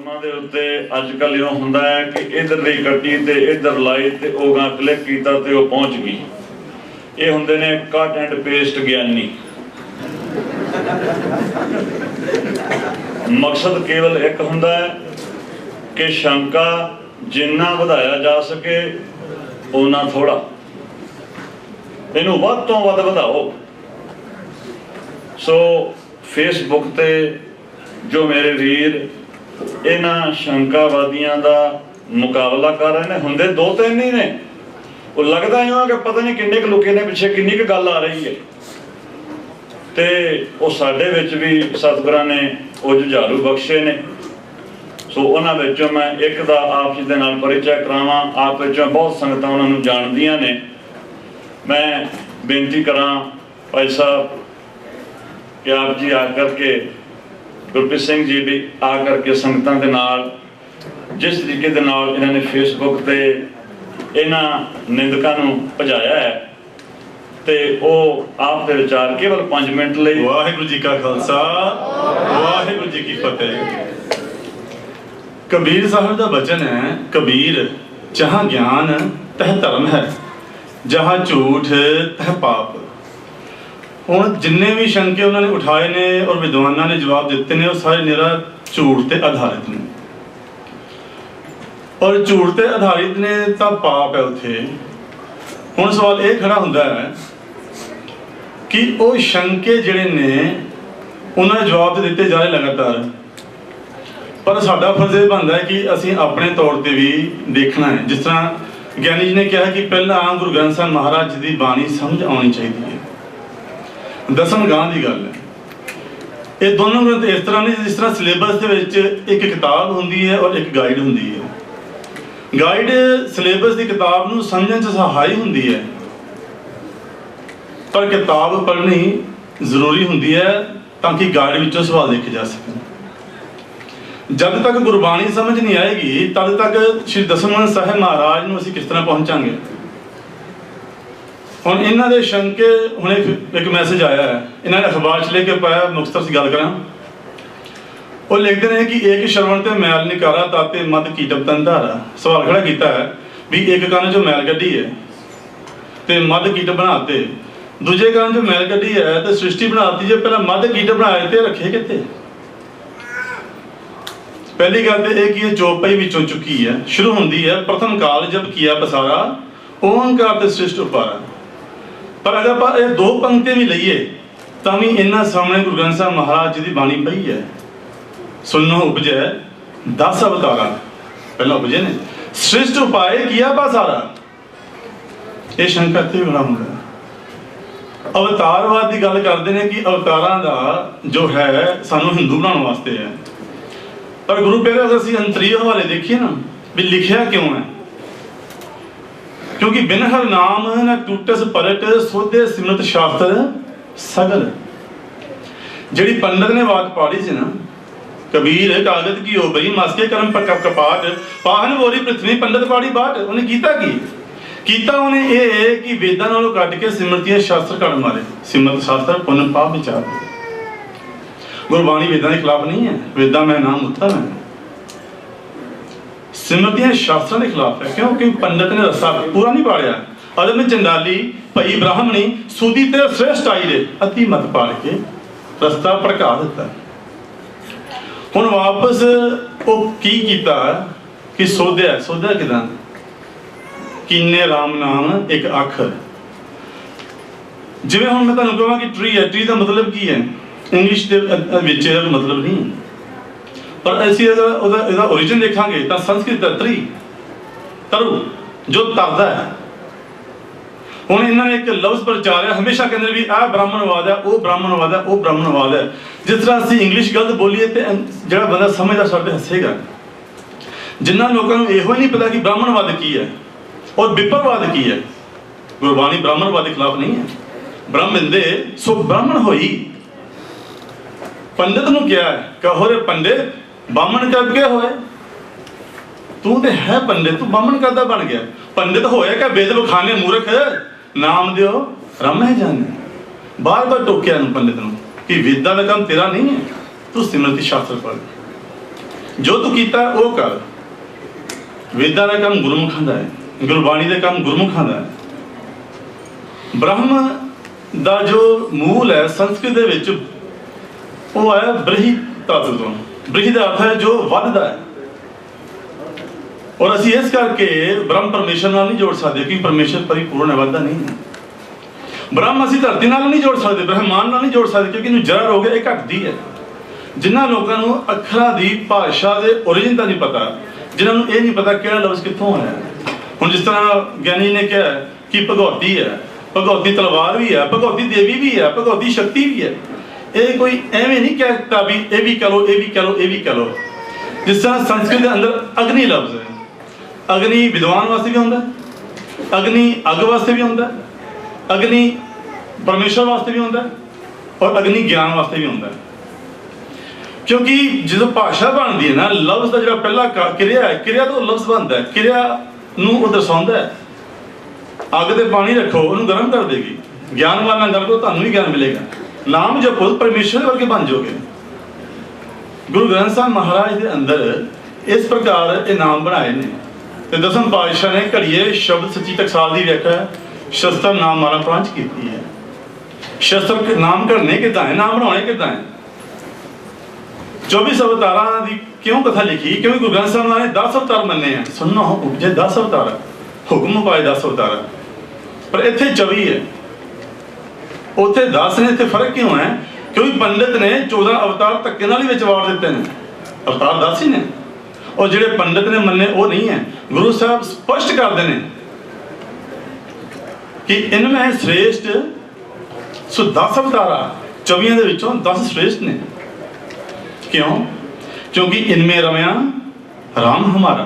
फोनां दे उत्ते अजकल इउं हुंदा है कि इधर दी कट्टी ते इधर लाई ते ओह गां क्लिक कीता ते ओह पहुंच गई। ये हुंदे ने कट एंड पेस्ट ज्ञानी। मकसद केवल एक हुंदा है कि शंका जिन्ना वधाया जा सके उन्ना थोड़ा, इनू वध तो वध वधाओ। सो फेसबुक ते जो मेरे वीर इन्हां शंकावादियों का मुकाबला कर रहे हैं, हुंदे दो तीन ही ने। वो लगता ही कि पता नहीं किन्ने क लुके ने पिछे किन्नी क गल आ रही है। ते वो साडे विच भी सतगुरां ने वो जुझारू बख्शे ने। सो उन्हां विचों मैं एक दा आप जी दे नाल परिचय करावां। आप विचों बहुत संगतां उन्हां नूं जाणदियां ने। मैं बेनती करां भाई साहब कि आप जी आकर के गुरप्रीत सिंह जी भी आकर के संगतां दे नाल जिस तरीके दे नाल इन्होंने फेसबुक ते इन्हां निंदकां नूं भजाया है ते ओह आप दे विचार केवल 5 मिनट लई। वाहिगुरू जी का खालसा वाहिगुरू जी की फतेह। कबीर साहब का वचन है, कबीर जहाँ ज्ञान तह धर्म है, जहाँ झूठ तह पाप। हुण जिन्ने भी शंके उन्होंने उठाए ने और विद्वानों ने जवाब दिते ने, सारे निरा झूठ ते आधारित ने। और झूठ ते आधारित ने तो पाप है उत्थे। हुण सवाल ये खड़ा हुंदा है कि वो शंके जिहड़े ने उन्होंने जवाब तो दिते जा रहे लगातार, पर साडा फर्ज ये बनता है कि असीं अपने तौर पर भी देखना है। जिस तरह ज्ञानी जी ने कहा कि पहला गुरु ग्रंथ साहिब महाराज जी की बाणी समझ आनी चाहिए है। दसम गांह की गल है। ये दोनों ग्रंथ इस तरह ने जिस तरह सिलेबस के विच एक किताब होंदी है और एक गाइड होंदी है। गाइड सिलेबस की किताब नूं समझण च सहाई होंदी है, पर किताब पढ़नी जरूरी होंदी है ताकि गाइड विचों सवाल देखे जा सकें। जब तक गुरबाणी समझ नहीं आएगी तद तक श्री दसम ग्रंथ साहिब महाराज नूं असीं किस तरह पहुंचांगे। हुण इन्हां दे शंके, हुण एक मैसेज आया है, इन्होंने अखबार च लेके पाया, मुख्तर से गल करा। वो लिखते हैं कि एक श्रवण ते मैल निकारा ताते मत कीटब तंधारा। सवाल खड़ा किया है भी एक कान जो मैल कढ़ी है तो मद कीट बनाते, दूजे कान जो मैल कढ़ी है तो सृष्टि बनाती, जो पहला मद कीट बनाए थे रखे किते। पहली गल तो यह कि चौपाई विचों चुकी है, शुरू होंदी है प्रथम काल जब किया पसारा, ओंकार ते सृष्टि उपारा। पर अगर आप ये दो पंक्तियां भी लईए तो भी इन्हां सामने गुरु ग्रंथ साहिब महाराज जी की बाणी पई है। सुनो उपजै 10 अवतारा, पहला उपजे ने सृष्टि उपाय किया पसारा। ये शंका इत्थे बड़ा हुंदा। अवतारवाद की गल करते हैं कि अवतारां दा जो है सानू हिंदू बनाने वास्ते है, पर गुरु पहले अगर असीं अंतरीय हवाले देखिए ना भी लिखिया क्यों है। क्योंकि बिन हर नाम न टूटस परट सोधे सिमरत शास्त्र सगल। जिहड़ी पंडित ने बात पाड़ी सी ना, कबीर कागज की ओबरी मासके कर्म कपाट, पाहन बोरी पृथ्वी पंडित पाड़ी बाट। उन्हें कीता की कीता उन्हें ये कि वेदां नालों कट के सिमरतियां शास्त्र कड़ मारे। सिमरत शास्त्र पुण्य पाप विचार। गुरबाणी वेदां के खिलाफ नहीं है, वेदां मैं नाम उत्तर है। सिमरतियां शास्त्रों के खिलाफ है, क्योंकि पंडित ने रस्सा पूरा नहीं पाड़िया। अदम चंडाली भई ब्राह्मणी सूदी ते श्रेष्ठ आई रे, अति मत पाड़ के रस्ता भड़का दिता। हुण वापस वो की कीता कि सोधिया किदां कीने राम नाम एक अखर। जिवें हुण मैं तुहानूं कहां कि ट्री है, ट्री का मतलब की है इंग्लिश के विच मतलब नहीं, पर ऐसी ओरिजिन देखांगे तो संस्कृत त्री तरु जो तरदा है। हुण इन्होंने एक लफ्ज प्रचार है, हमेशा कहते भी आ ब्राह्मणवाद है, वो ब्राह्मणवाद है, वो ब्राह्मणवाद है। जिस तरह असीं इंग्लिश गलत बोलीए तो जिहड़ा बंदा समझदा साडे हसेगा। जिन्हां लोकां नूं इहो ही नहीं पता कि ब्राह्मणवाद की है और विपरवाद की है। गुरबाणी ब्राह्मणवाद के खिलाफ नहीं है। ब्रह्म इंदे सो ब्राह्मण होई। पंडित नूं क्या है, कहो रे पंडित बामण कब के होए, तू तो है पंडित, तू बामण करदा बन गया। पंडित होए क्या वेद बखाने मूर्ख, नाम दियो रम है जाने। बार बार टोकिया पंडित नूं कि वेदां दा काम तेरा नहीं है, तू सिमरती शास्त्र पढ़। ਜੋ ਤੂੰ ਕੀਤਾ ਉਹ ਕਰ। ਵੇਦਾਂ ਦਾ ਕੰਮ ਗੁਰਮੁਖਾਂ ਦਾ ਹੈ, ਗੁਰਬਾਣੀ ਦਾ ਕੰਮ ਗੁਰਮੁਖਾਂ ਦਾ ਹੈ। ਬ੍ਰਹਮ ਦਾ ਜੋ ਮੂਲ ਹੈ ਸੰਸਕ੍ਰਿਤ ਦੇ ਵਿੱਚ ਉਹ ਹੈ ਬ੍ਰਹਿ ਧਾਤੂ ਤੋਂ। ਬ੍ਰਹਿ ਦਾ ਅਰਥ ਹੈ ਜੋ ਵੱਧਦਾ ਹੈ। ਔਰ ਅਸੀਂ ਇਸ ਕਰਕੇ ਬ੍ਰਹਮ ਪਰਮੇਸ਼ਰ ਨਾਲ ਨਹੀਂ ਜੋੜ ਸਕਦੇ ਕਿ ਪਰਮੇਸ਼ਰ ਪਰਿਪੂਰਨ ਹੈ, ਵੱਧਦਾ ਨਹੀਂ ਹੈ। ਬ੍ਰਹਮ ਅਸੀਂ ਧਰਤੀ ਨਾਲ ਨਹੀਂ ਜੋੜ ਸਕਦੇ, ਬ੍ਰਹਮਾਂਡ ਨਾਲ ਨਹੀਂ ਜੋੜ ਸਕਦੇ, ਕਿਉਂਕਿ ਇਹਨੂੰ ਜਰਾ ਹੋ ਗਿਆ, ਇਹ ਘਟਦੀ ਹੈ। ਜਿਨ੍ਹਾਂ ਲੋਕਾਂ ਨੂੰ ਅੱਖਰਾਂ ਦੀ ਭਾਸ਼ਾ ਦੇ ਓਰੀਜਨ ਦਾ ਨਹੀਂ ਪਤਾ, ਜਿਨ੍ਹਾਂ ਨੂੰ ਇਹ ਨਹੀਂ ਪਤਾ ਕਿਹੜਾ ਲਫ਼ਜ਼ ਕਿੱਥੋਂ ਆਇਆ। ਹੁਣ ਜਿਸ ਤਰ੍ਹਾਂ ਗਿਆਨੀ ਨੇ ਕਿਹਾ ਕਿ ਭਗਉਤੀ ਹੈ, ਭਗਉਤੀ ਤਲਵਾਰ ਵੀ ਹੈ, ਭਗਉਤੀ ਦੇਵੀ ਵੀ ਹੈ, ਭਗਉਤੀ ਸ਼ਕਤੀ ਵੀ ਹੈ। ਇਹ ਕੋਈ ਐਵੇਂ ਨਹੀਂ ਕਹਿ ਦਿੱਤਾ ਵੀ ਇਹ ਵੀ ਕਹ ਲਓ, ਇਹ ਵੀ ਕਹ ਲਓ, ਇਹ ਵੀ ਕਹ ਲਓ। ਜਿਸ ਤਰ੍ਹਾਂ ਸੰਸਕ੍ਰਿਤ ਦੇ ਅੰਦਰ ਅਗਨੀ ਲਫ਼ਜ਼ ਹੈ, ਅਗਨੀ ਵਿਦਵਾਨ ਵਾਸਤੇ ਵੀ ਹੁੰਦਾ, ਅਗਨੀ ਅੱਗ ਵਾਸਤੇ ਵੀ ਹੁੰਦਾ, ਅਗਨੀ ਪਰਮੇਸ਼ਰ ਵਾਸਤੇ ਵੀ ਹੁੰਦਾ, ਔਰ ਅਗਨੀ ਗਿਆਨ ਵਾਸਤੇ ਵੀ ਹੁੰਦਾ। ਕਿਉਂਕਿ ਜਦੋਂ ਭਾਸ਼ਾ ਬਣਦੀ ਹੈ ਨਾ, ਲਫ਼ਜ਼ ਦਾ ਜਿਹੜਾ ਪਹਿਲਾ ਕਿਰਿਆ ਹੈ, ਕਿਰਿਆ ਤੋਂ ਲਫ਼ਜ਼ ਬਣਦਾ ਹੈ, ਕਿਰਿਆ ਨੂੰ ਉਹ ਦਰਸਾਉਂਦਾ ਹੈ। ਅੱਗ ਤੇ ਪਾਣੀ ਰੱਖੋ, ਉਹਨੂੰ ਗਰਮ ਕਰ ਦੇਗੀ। ਗਿਆਨਵਾਨ ਨਾਲ ਗੱਲ ਕਰੋ, ਤੁਹਾਨੂੰ ਵੀ ਗਿਆਨ ਮਿਲੇਗਾ। ਨਾਮ ਜਪੋ, ਪਰਮੇਸ਼ਰ ਵਰਗੇ ਬਣ ਜਾਓਗੇ। ਗੁਰੂ ਗ੍ਰੰਥ ਸਾਹਿਬ ਮਹਾਰਾਜ ਦੇ ਅੰਦਰ ਇਸ ਪ੍ਰਕਾਰ ਇਹ ਨਾਮ ਬਣਾਏ ਨੇ। ਤੇ ਦਸਮ ਪਾਤਸ਼ਾਹ ਨੇ ਘੜੀਏ ਸ਼ਬਦ ਸੱਚੀ ਟਕਸਾਲ ਦੀ ਵਿਆਖਿਆ ਸ਼ਸਤਰ ਨਾਮ ਮਾਲਾ ਪ੍ਰਾਂਚ ਕੀਤੀ ਹੈ। ਸ਼ਸਤਰ ਨਾਮ ਘੜਨੇ ਕਿੱਦਾਂ ਹੈ, ਨਾਮ ਬਣਾਉਣੇ ਕਿੱਦਾਂ ਹੈ। 24 ਅਵਤਾਰਾਂ ਦੀ ਕਿਉਂ ਕਥਾ ਲਿਖੀ? ਕਿਉਂਕਿ ਗੁਰੂ ਗ੍ਰੰਥ ਸਾਹਿਬ ਨੇ 10 ਅਵਤਾਰ ਮੰਨੇ ਆ। ਸੁਣਨਾ ਉਪਜੇ 10 ਅਵਤਾਰ, ਹੁਕਮ ਪਾਏ 10 ਅਵਤਾਰ, ਪਰ ਇੱਥੇ 24 ਹੈ, ਉੱਥੇ 10 ਨੇ। ਇੱਥੇ ਫਰਕ ਕਿਉਂ ਹੈ? ਕਿਉਂਕਿ ਪੰਡਿਤ ਨੇ 14 ਅਵਤਾਰ ਧੱਕੇ ਨਾਲ ਹੀ ਵਿੱਚ ਵਾੜ ਦਿੱਤੇ ਨੇ। ਅਵਤਾਰ 10 ਹੀ ਨੇ, ਔਰ ਜਿਹੜੇ ਪੰਡਿਤ ਨੇ ਮੰਨੇ ਉਹ ਨਹੀਂ ਹੈ। ਗੁਰੂ ਸਾਹਿਬ ਸਪਸ਼ਟ ਕਰਦੇ ਨੇ ਕਿ ਇਨਮੇ ਸ੍ਰੇਸ਼ਟ ਸੋ 10 ਅਵਤਾਰਾ, 24 ਦੇ ਵਿੱਚੋਂ 10 ਸ੍ਰੇਸ਼ਟ ਨੇ। क्यों? क्योंकि इनमें रमया राम हमारा।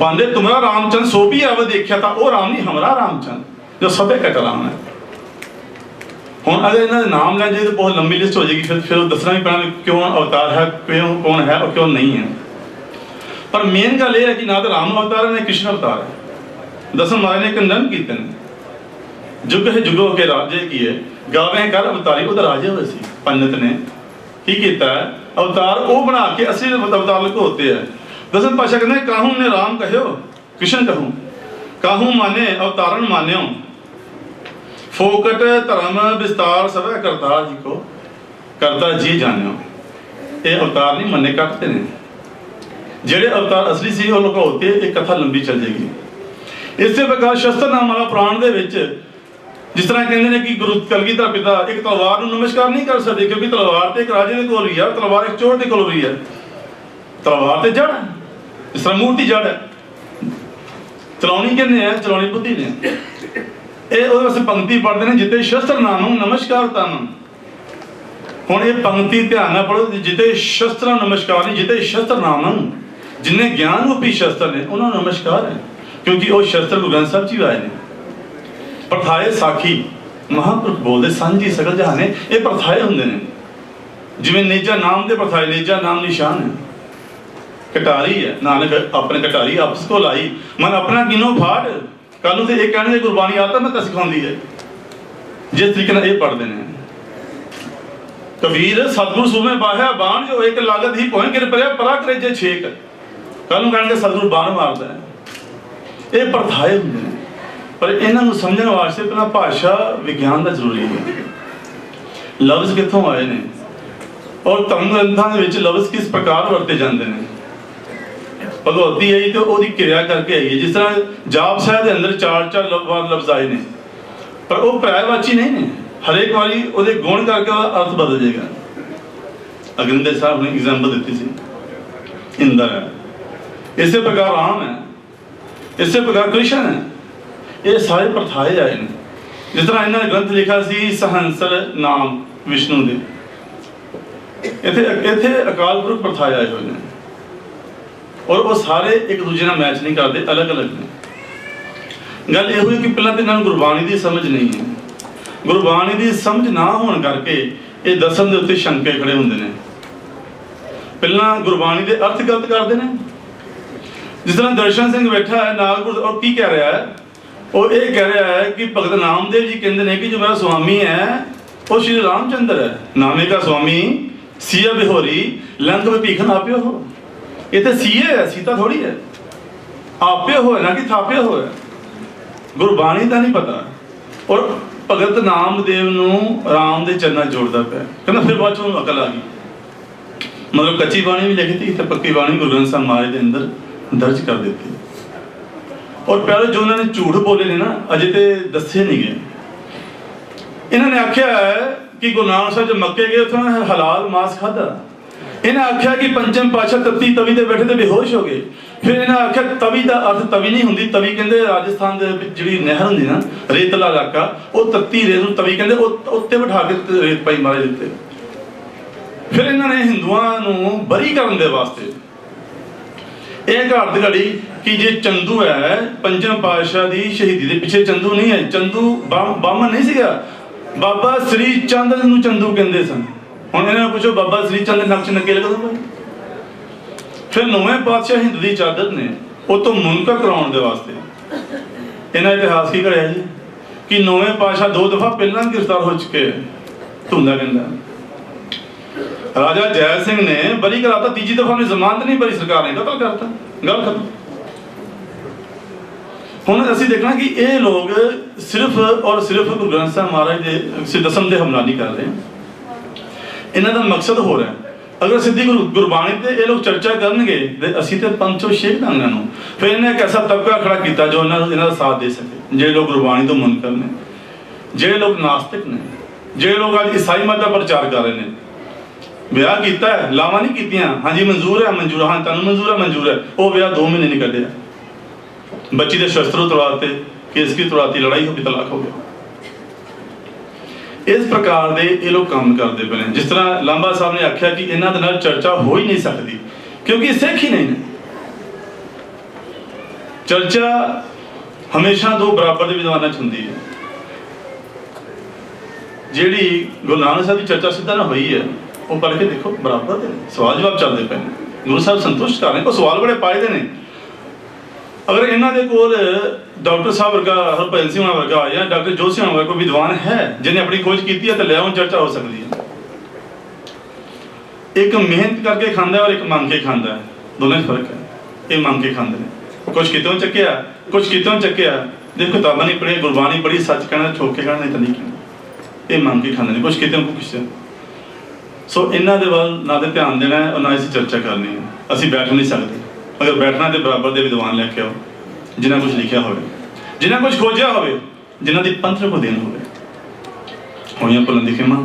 पांडे तुम्हारा रामचंद्र सो भी अब देखा था, वो राम नहीं, हमारा रामचंद्र जो सबे कट राम है। हुण अगर इन्हों नाम लें जाए तो बहुत लंबी लिस्ट हो जाएगी, फिर दसना भी पैना क्यों अवतार है, क्यों कौन है और क्यों नहीं है। पर मेन गल यह है कि ना तो राम अवतार है ना कृष्ण अवतार है। दसम महाराज ने कंडम किए, जुग है जुगो के राजे किए, गावे कर अवतारी उधर राजे हुए सी। पंडित ने की किया अवतार वो बना के असली अवतार लुकोते हैं। दसम पातशाह कहते हैं काहू ने राम कहो कृष्ण कहूँ, काहू माने अवतारण मान्यो, फोकट धर्म विस्तार सब करता जी को करता जी जान्यो। ये अवतार नहीं मन्ने कटते ने, जेड़े अवतार असली सी वो लुकोते, एक कथा लंबी चल जाएगी। इस प्रकार शस्त्र नाम वाला पुराण दे विच जिस तरह कहते हैं कि गुरु कलगीधर पिता एक तलवार को नमस्कार नहीं कर सकते, क्योंकि तलवार तो एक राजे के कोल भी है, तलवार एक चोर के कोल भी है। तलवार तो जड़ है, जिस तरह मूर्ति जड़ है, चलाउनी कहने हैं, चलाउनी बुद्धि ने। ये उस पंक्ति पढ़ते हैं जिते शस्त्र नाम नमस्कार तम। हुण ये पंक्ति ध्यान नाल पढ़ो, जिते शस्त्र नमस्कार नहीं, जिते शस्त्र नाम, जिन्हें ज्ञान रूपी शस्त्र ने उन्होंने नमस्कार है, क्योंकि वो शस्त्र गुरु ग्रंथ साहिब जी आए ने। प्रथाए साखी महापुरुष बोलते सांझी सकल जहाने, ये प्रथाए होंगे ने। जिवें नेजा नाम दे प्रथाए, नेजा नाम निशान है, कटारी है। नानक अपने कटारी आपस को लाई, मन अपना किनो फाड़। कल तो ये कहने गुरबाणी आता मैं सिखाती है, जिस तरीके ये पढ़ते हैं। कबीर सतगुरु सुमे बाह्या बाण, जो एक लागत ही पोए गिर परे परा करे जे छेक। कल कहने सतगुरु बाण मारता है। ये प्रथाए होंगे ने, पर इन्हों समझने वास्ते पहला भाषा विज्ञान का जरूरी है। लफ्ज़ कितों आए ने और धर्म ग्रंथों के लफ्ज़ किस प्रकार वरते जाते हैं। भगवती आई तो वो क्रिया करके आई है। जिस तरह जाप साहिब के अंदर 4-4 लफ्ज़ आए ने, पर वो पर्यायवाची नहीं ने। हरेक बारी वो गुण करके अर्थ बदल जाएगा। अग्निदेव साहब ने एग्जाम्पल दी थी, इंद्र है, इस प्रकार राम है, इस प्रकार कृष्ण है। ये सारे प्रथाए आए हैं। जिस तरह इन्होंने ग्रंथ लिखा सी सहंसर नाम विष्णु दे, इत्थे अकाल पुरख प्रथाए आए हुए हैं, और वो सारे एक दूसरे नाल मैच नहीं करते, अलग अलग ने। गल ये हुई कि पहला तो इन्होंने गुरबाणी की समझ नहीं है। गुरबाणी की समझ ना होने करके ये दसम के उत्ते शंके खड़े होंगे ने। पहला गुरबाणी के अर्थ गलत करते हैं। जिस तरह दर्शन सिंह बैठा है नागपुर, और की कह रहा है, वो ये कह रहा है कि भगत नामदेव जी कहते हैं कि जो मेरा स्वामी है वो श्री रामचंद्र है। नामे का स्वामी सिया बिहोरी लंक में भीखन आप्यो हो। ਇਹ ਤਾਂ ਸੀਏ ਹੈ, ਸੀਤਾ ਥੋੜੀ ਹੈ। ਆਪੇ ਹੋਇਆ ਨਾ ਕਿ ਥਾਪਿਆ ਹੋਇਆ। ਗੁਰਬਾਣੀ ਦਾ ਨਹੀਂ ਪਤਾ। ਔਰ ਭਗਤ ਨਾਮਦੇਵ ਨੂੰ ਰਾਮ ਦੇ ਚਰਨਾਂ 'ਚ ਜੋੜਦਾ ਪਿਆ। ਕਹਿੰਦਾ ਫਿਰ ਬਾਅਦ 'ਚ ਉਹਨੂੰ ਅਕਲ ਆ ਗਈ। ਮਤਲਬ ਕੱਚੀ ਬਾਣੀ ਵੀ ਲਿਖਤੀ ਤੇ ਪੱਕੀ ਬਾਣੀ ਗੁਰੂ ਗ੍ਰੰਥ ਸਾਹਿਬ ਮਹਾਰਾਜ ਦੇ ਅੰਦਰ ਦਰਜ ਕਰ ਦਿੱਤੀ। ਔਰ ਪਹਿਲੇ ਜੋ ਉਹਨਾਂ ਨੇ ਝੂਠ ਬੋਲੇ ਨੇ ਨਾ, ਅਜੇ ਤੇ ਦੱਸੇ ਨਹੀਂ ਗਏ। ਇਹਨਾਂ ਨੇ ਆਖਿਆ ਹੈ ਕਿ ਗੁਰੂ ਨਾਨਕ ਸਾਹਿਬ ਜਦ ਮੱਕੇ ਗਏ ਉੱਥੇ ਉਹਨਾਂ ਨੇ ਹਲਾਲ ਮਾਸ ਖਾਧਾ। ਇਹਨਾਂ ਆਖਿਆ ਕਿ ਪੰਚਮ ਪਾਤਸ਼ਾਹ ਤੱਤੀ ਤਵੀ ਤੇ ਬੈਠੇ ਤੇ ਬੇਹੋਸ਼ ਹੋ ਗਏ। ਫਿਰ ਇਹਨਾਂ ਆਖਿਆ ਤਵੀ ਦਾ ਅਰਥ ਤਵੀ ਨਹੀਂ ਹੁੰਦੀ। ਤਵੀ ਕਹਿੰਦੇ ਰਾਜਸਥਾਨ ਦੇ ਵਿੱਚ ਜਿਹੜੀ ਨਹਿਰ ਹੁੰਦੀ ਨਾ, ਰੇਤਲਾ ਇਲਾਕਾ, ਉਹ ਤੱਤੀ ਰੇਤ ਨੂੰ ਤਵੀ ਕਹਿੰਦੇ। ਉਹ ਉੱਤੇ ਬਿਠਾ ਕੇ ਰੇਤ ਪਾਈ ਮਹਾਰਾਜ ਦਿੱਤੇ। ਫਿਰ ਇਹਨਾਂ ਨੇ ਹਿੰਦੂਆਂ ਨੂੰ ਬਰੀ ਕਰਨ ਦੇ ਵਾਸਤੇ ਇਹ ਘਾਟ ਘੜੀ ਕਿ ਜੇ ਚੰਦੂ ਹੈ ਪੰਚਮ ਪਾਤਸ਼ਾਹ ਦੀ ਸ਼ਹੀਦੀ ਦੇ ਪਿੱਛੇ ਚੰਦੂ ਨਹੀਂ ਹੈ। ਚੰਦੂ ਬਾਮਨ ਨਹੀਂ ਸੀਗਾ। ਬਾਬਾ ਸ੍ਰੀ ਚੰਦ ਨੂੰ ਚੰਦੂ ਕਹਿੰਦੇ ਸਨ। ਹੁਣ ਇਹਨਾਂ ਨੂੰ ਪੁੱਛੋ ਬਾਬਾ ਸ੍ਰੀ ਚੰਦ ਦੇ ਨਕਸ਼ ਨੱਕੇ ਲੱਗਦਾ ਭਾਈ। ਫਿਰ ਨੌਵੇਂ ਪਾਤਸ਼ਾਹ ਹਿੰਦ ਦੀ ਚਾਦਰ ਨੇ ਉਹ ਤੋਂ ਮੁਨਕਰ ਕਰਾਉਣ ਦੇ ਵਾਸਤੇ ਇਹਨਾਂ ਇਤਿਹਾਸ ਕੀ ਘੜਿਆ ਜੀ ਕਿ ਨੌਵੇਂ ਪਾਤਸ਼ਾਹ 2 ਦਫਾ ਪਹਿਲਾਂ ਗ੍ਰਿਫਤਾਰ ਹੋ ਚੁੱਕੇ। ਧੁੰਦਾ ਕਹਿੰਦਾ ਰਾਜਾ ਜੈ ਸਿੰਘ ਨੇ ਬਰੀ ਕਰਾਤਾ, ਤੀਜੀ ਦਫਾ ਉਹਨੇ ਜ਼ਮਾਨਤ ਨਹੀਂ ਭਰੀ, ਸਰਕਾਰ ਨੇ ਕਤਲ ਕਰਤਾ। ਗੱਲ ਖਤਮ। ਹੁਣ ਅਸੀਂ ਦੇਖਣਾ ਕਿ ਇਹ ਲੋਕ ਸਿਰਫ ਔਰ ਸਿਰਫ ਗੁਰੂ ਗ੍ਰੰਥ ਸਾਹਿਬ ਮਹਾਰਾਜ ਦੇ ਦਸਮ ਤੇ ਹਮਲਾ ਨਹੀਂ ਕਰ ਰਹੇ। ਇਹਨਾਂ ਦਾ ਮਕਸਦ ਹੋ ਰਿਹਾ। ਅਗਰ ਸਿੱਧੀ ਗੁਰਬਾਣੀ ਤੇ ਇਹ ਲੋਕ ਚਰਚਾ ਕਰਨਗੇ ਤੇ ਅਸੀਂ ਤੇ ਪੰਚੋ ਸ਼ੇਖ ਦਾਂਗੇ ਨੂੰ। ਫਿਰ ਇਹਨੇ ਇੱਕ ਐਸਾ ਤਬਕਾ ਖੜਾ ਕੀਤਾ ਜੋ ਇਹਨਾਂ ਦਾ ਸਾਥ ਦੇ ਸਕੇ। ਜਿਹੜੇ ਲੋਕ ਗੁਰਬਾਣੀ ਤੋਂ ਮੁਨਕਰ ਨੇ, ਜਿਹੜੇ ਲੋਕ ਨਾਸਤਿਕ ਨੇ, ਜਿਹੜੇ ਲੋਕ ਅੱਜ ਈਸਾਈ ਮਤ ਦਾ ਪ੍ਰਚਾਰ ਕਰ ਰਹੇ ਨੇ। ਵਿਆਹ ਕੀਤਾ ਹੈ, ਲਾਵਾਂ ਨਹੀਂ ਕੀਤੀਆਂ, ਹਾਂਜੀ ਮਨਜ਼ੂਰ ਹੈ, ਮਨਜ਼ੂਰ, ਹਾਂ ਤੁਹਾਨੂੰ ਮਨਜ਼ੂਰ ਹੈ, ਮਨਜ਼ੂਰ ਹੈ। ਉਹ ਵਿਆਹ 2 ਮਹੀਨੇ ਨਹੀਂ ਕੱਢਿਆ। ਬੱਚੀ ਦੇ ਸ਼ਸਤਰ ਤੁੜਾਤੇ, ਕੇਸ ਕੀ ਤੁੜਾਤੀ, ਲੜਾਈ ਹੋ ਗਈ, ਤਲਾਕ ਹੋ ਗਿਆ। ਇਸ ਪ੍ਰਕਾਰ ਦੇ ਇਹ ਲੋਕ ਕੰਮ ਕਰਦੇ ਪਏ ਨੇ। ਜਿਸ ਤਰ੍ਹਾਂ ਲਾਂਬਾ ਸਾਹਿਬ ਨੇ ਆਖਿਆ ਕਿ ਇਹਨਾਂ ਦੇ ਨਾਲ ਚਰਚਾ ਹੋ ਹੀ ਨਹੀਂ ਸਕਦੀ ਕਿਉਂਕਿ ਸਿੱਖ ਹੀ ਨਹੀਂ ਨੇ। ਚਰਚਾ ਹਮੇਸ਼ਾ 2 ਬਰਾਬਰ ਦੇ ਵਿਦਵਾਨਾਂ 'ਚ ਹੁੰਦੀ ਹੈ। ਜਿਹੜੀ ਗੁਰੂ ਨਾਨਕ ਸਾਹਿਬ ਦੀ ਚਰਚਾ ਸਿੱਧਾ ਨਾ ਹੋਈ ਹੈ, ਉਹ ਪੜ੍ਹ ਕੇ ਦੇਖੋ ਬਰਾਬਰ ਦੇ ਸਵਾਲ ਜਵਾਬ ਚੱਲਦੇ ਪਏ ਨੇ। ਗੁਰੂ ਸਾਹਿਬ ਸੰਤੁਸ਼ਟ ਕਰ ਰਹੇ। ਉਹ ਸਵਾਲ ਬੜੇ ਪਾਏ ਨੇ। ਅਗਰ ਇਹਨਾਂ ਦੇ ਕੋਲ ਡਾਕਟਰ ਸਾਹਿਬ ਵਰਗਾ, ਹਰਭਜਨ ਸਿੰਘ ਵਰਗਾ ਜਾਂ ਡਾਕਟਰ ਜੋਤ ਸਿੰਘ ਵਰਗਾ ਕੋਈ ਵਿਦਵਾਨ ਹੈ ਜਿਹਨੇ ਆਪਣੀ ਖੋਜ ਕੀਤੀ ਹੈ ਤਾਂ ਲੈ ਆਉਣ, ਚਰਚਾ ਹੋ ਸਕਦੀ ਹੈ। ਇੱਕ ਮਿਹਨਤ ਕਰਕੇ ਖਾਂਦਾ ਔਰ ਇੱਕ ਮੰਗ ਕੇ ਖਾਂਦਾ ਹੈ, ਦੋਨਾਂ 'ਚ ਫਰਕ ਹੈ। ਇਹ ਮੰਗ ਕੇ ਖਾਂਦੇ ਨੇ, ਕੁਛ ਕਿਤੋਂ ਚੱਕਿਆ, ਕੁਛ ਕਿਤੋਂ ਚੱਕਿਆ। ਦੇਖੋ ਕਿਤਾਬਾਂ ਨਹੀਂ ਪੜ੍ਹੀਆਂ, ਗੁਰਬਾਣੀ ਪੜ੍ਹੀ, ਸੱਚ ਕਹਿਣਾ, ਛੋਕ ਕੇ ਕਹਿਣਾ, ਨਹੀਂ ਤਾਂ ਨਹੀਂ ਕਹਿਣਾ। ਇਹ ਮੰਗ ਕੇ ਖਾਂਦੇ ਨੇ, ਕੁਛ ਕਿਤੋਂ ਕੁਛ ਕਿਸੇ। ਸੋ ਇਹਨਾਂ ਦੇ ਵੱਲ ਨਾ ਤੇ ਧਿਆਨ ਦੇਣਾ ਹੈ ਔਰ ਨਾ ਅਸੀਂ ਚਰਚਾ ਕਰਨੀ ਹੈ। ਅਸੀਂ ਬੈਠ ਨਹੀਂ ਸਕਦੇ। ਅਗਰ ਬੈਠਣਾ ਤੇ ਬਰਾਬਰ ਦੇ ਵਿਦਵਾਨ ਲੈ ਕੇ ਆਓ, ਜਿਨ੍ਹਾਂ ਕੁਝ ਲਿਖਿਆ ਹੋਵੇ, ਜਿਨ੍ਹਾਂ ਕੁਝ ਖੋਜਿਆ ਹੋਵੇ, ਜਿਨ੍ਹਾਂ ਦੀ ਪੰਥ ਕੋ ਦੇਣ ਹੋਵੇ। ਹੋਈਆਂ ਭੁੱਲਣ ਦੀ ਖਿਮਾ।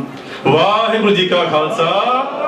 ਵਾਹਿਗੁਰੂ ਜੀ ਕਾ ਖਾਲਸਾ।